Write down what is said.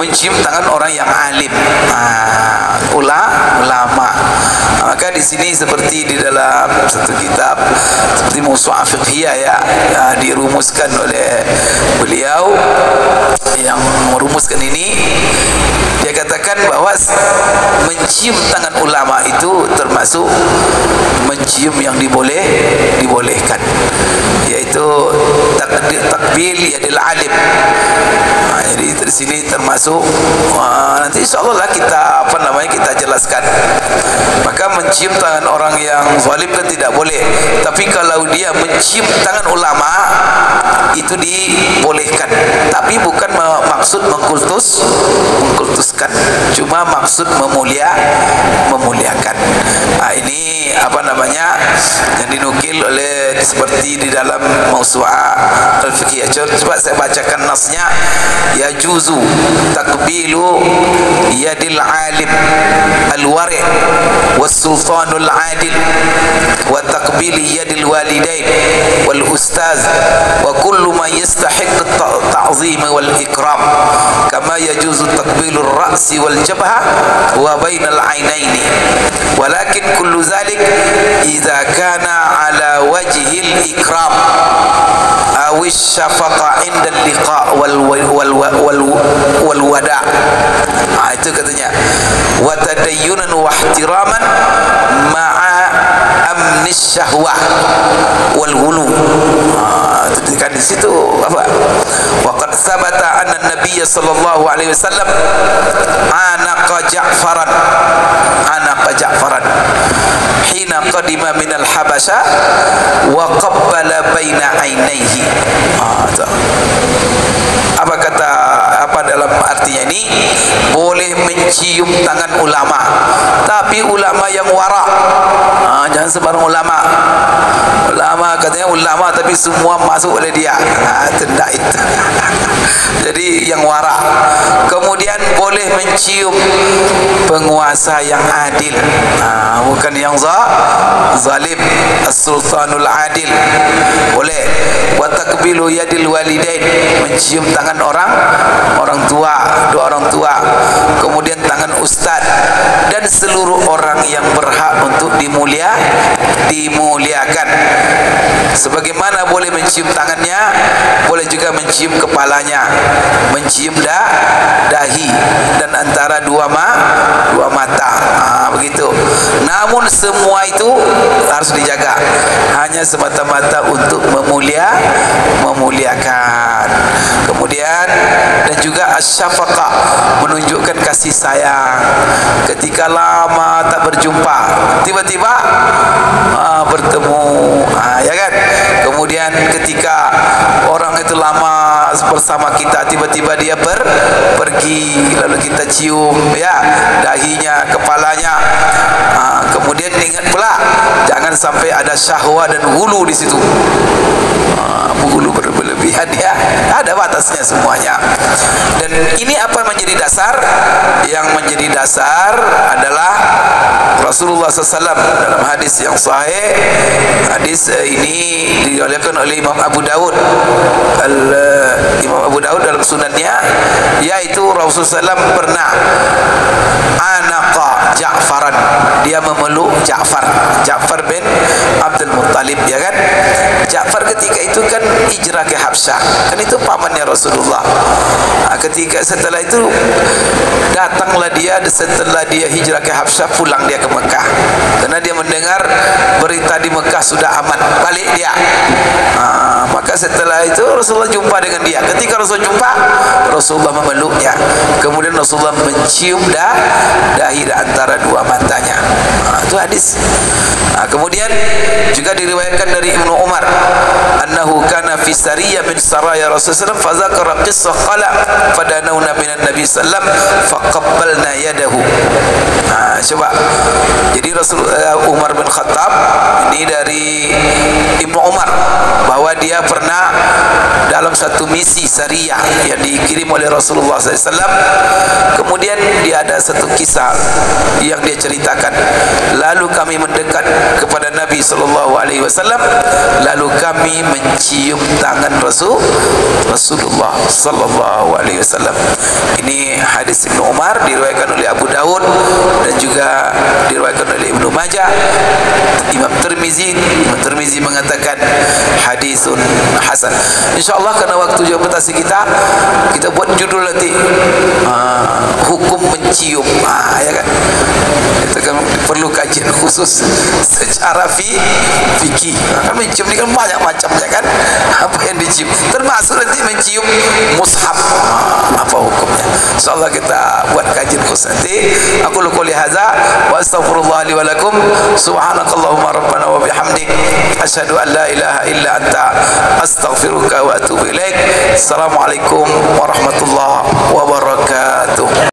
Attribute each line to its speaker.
Speaker 1: mencium tangan orang yang alim, ulama. Maka di sini seperti di dalam satu kitab seperti Mawsu'ah Fiqhiyah ya, dirumuskan oleh beliau yang merumuskan ini. Dia katakan bahwa mencium tangan ulama itu termasuk mencium yang dibolehkan, yaitu takbil yadil alim. Jadi di sini termasuk nanti insyaallah lah kita jelaskan. Maka mencium tangan orang yang zalim kan tidak boleh, tapi kalau dia mencium tangan ulama itu dibolehkan, tapi bukan maksud mengkultuskan, cuma maksud memuliakan. Ini yang dinukil oleh seperti di dalam Mawsu'ah Al-Fiqhiyah. Coba saya bacakan nasnya. Yajuzu takbilu yadil alim al-wari' was sultanul adil wa takbili yadil walidain wal ustaz wa kullu ma yastahiq at-ta'zim wal ikram, kama yajuzu takbilur ra'si wal jabha wa bainal ainaini, walakin kullu zalik idza kana ala wajhil ikram aw syafaqa inda al-liqa wal wada'. Itu katanya wa tadayyunan wa ihtiraman ma'a amni syahwah wal ghulu. Kan di situ apa? Wa qad sabata anna an-nabiy sallallahu alaihi wasallam anaqa Ja'faran hina qadima min al-Habasha wa qabbala baina ainaihi. Apa dalam artinya ini? Boleh mencium tangan ulama, tapi ulama yang wara. Jangan sembarang ulama katanya ulama tapi semua masuk oleh dia. Tidak itu. Jadi yang wara. Kemudian boleh mencium penguasa yang adil, bukan yang zalim. As-sultanul adil boleh. Wa takbilu yadil walidain, mencium tangan orang tua, dua orang tua. Kemudian tangan ustaz dan seluruh orang yang berhak untuk dimuliakan. Sebagaimana boleh mencium tangannya, boleh juga mencium kepalanya, mencium dahi dan antara dua mata. Begitu. Namun semua itu harus dijaga, hanya semata-mata untuk memuliakan. Kemudian dan juga asyafaqah, menunjukkan kasih sayang. Ketika lama tak berjumpa, tiba-tiba bertemu, ya kan? Kemudian ketika orang itu lama bersama kita, tiba-tiba dia pergi, lalu kita cium ya dahinya, kepalanya. Kemudian ingat pula jangan sampai ada syahwat dan hulu di situ. Hulu berlebihan ya, ada batasnya semuanya. Dan ini apa menjadi dasar? Yang menjadi dasar adalah Rasulullah SAW dalam hadis yang sahih. Hadis ini diriwayatkan oleh Imam Abu Dawud. Imam Abu Dawud dalam sunannya, yaitu Rasulullah SAW pernah anaqa Ja'faran, dia memeluk Ja'far bin Abdul Muttalib, ya kan? Ja'far ketika itu kan hijrah ke Habsyah, kan itu pamannya Rasulullah. Ketika setelah itu datanglah dia, setelah dia hijrah ke Habsyah, pulang dia ke Mekah, karena dia mendengar berita di Mekah sudah aman, balik dia. Maka setelah itu Rasulullah jumpa dengan dia. Ketika Rasulullah jumpa, Rasulullah memeluknya. Kemudian Rasulullah mencium dahi antara dua matanya. Itu hadis. Kemudian juga diriwayatkan dari Ibnu Umar, annahu kana fi sariyah min saraya Rasulullah fa dzakara qissah qala fadanawna minan nabi sallam faqabbalna yadahu. coba. Jadi Umar bin Khattab ini dari Ibnu Umar, bahwa dia pernah dalam satu misi syariah yang dikirim oleh Rasulullah SAW. Kemudian dia ada satu kisah yang dia ceritakan. Lalu kami mendekat kepada Nabi SAW, lalu kami mencium tangan Rasulullah SAW. Ini hadis Ibnu Umar, diriwayatkan oleh Abu Daud dan juga diriwayatkan oleh Ibnu Majah. Imam Tirmizi mengatakan hadisun hasan. InsyaAllah karena waktu batasi kita buat judul nanti hukum mencium, ya kan? Itu kan perlu kajian khusus secara fikih. Kan mencium ini kan banyak macamnya kan, apa yang dicium, termasuk nanti mencium mushaf, apa hukumnya. InsyaAllah kita buat kajian khusus nanti. Aku qouli hadza wa astaghfirullah li wa lakum. Subhanakallahumma rabbana wa bihamdik, asyhadu an la ilaha illa anta, astaghfiruka wa atubu ilaik. Assalamualaikum warahmatullahi wabarakatuh.